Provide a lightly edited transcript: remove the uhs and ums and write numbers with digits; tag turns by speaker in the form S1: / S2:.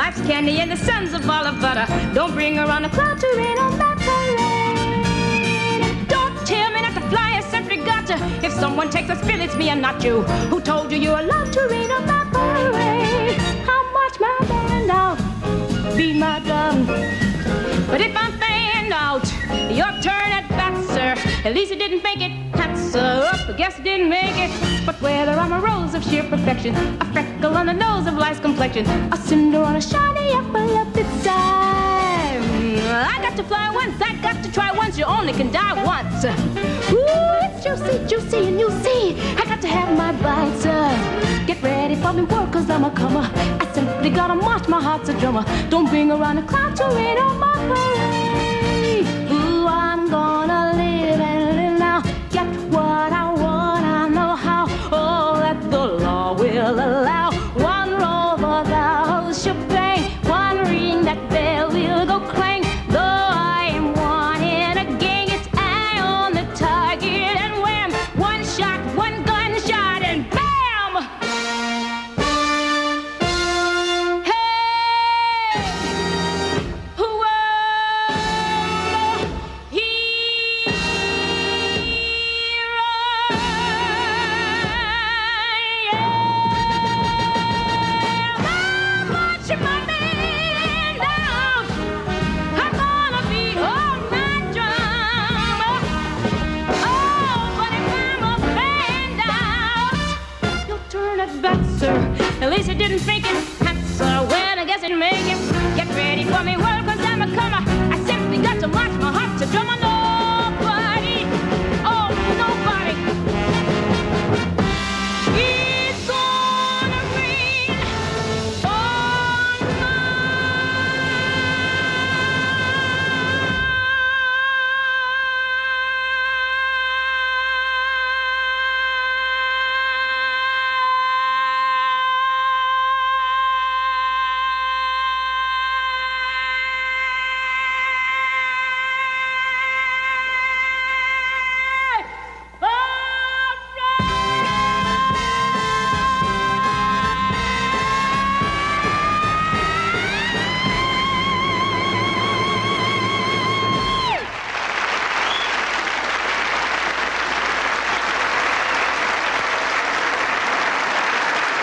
S1: wife's candy and the son's a ball of butter. Don't bring her on the cloud to rain on my parade. Don't tell me not to fly a sentry gotcha. If someone takes a spill, it's me and not you. Who told you you're allowed to rain on my parade? I'll march my band out, beat my drum. But if I'm fanned out, your turn at bat, sir. At least it didn't make it. Hats up, I guess it didn't make it. But whether I'm a rose of sheer perfection, a freckle on the nose of life's complexion, a cinder on a shiny apple of its time, I got to fly once, I got to try once. You only can die once. Ooh, it's juicy, juicy, and you see, I got to have my bite, sir. Get ready for me work, cause I'm a comer. I simply gotta march, my heart's a drummer. Don't bring around a cloud to rain on my parade. Ooh, I'm gonna live and live now. Get what I want, I know how. Oh, that the law will allow. One roll for the whole shebang. One ring, that bell will go clang. Though I am one in a gang, it's eye on the target and wham. One shot, one gunshot, and bam! Hey! Whoa! At least it didn't think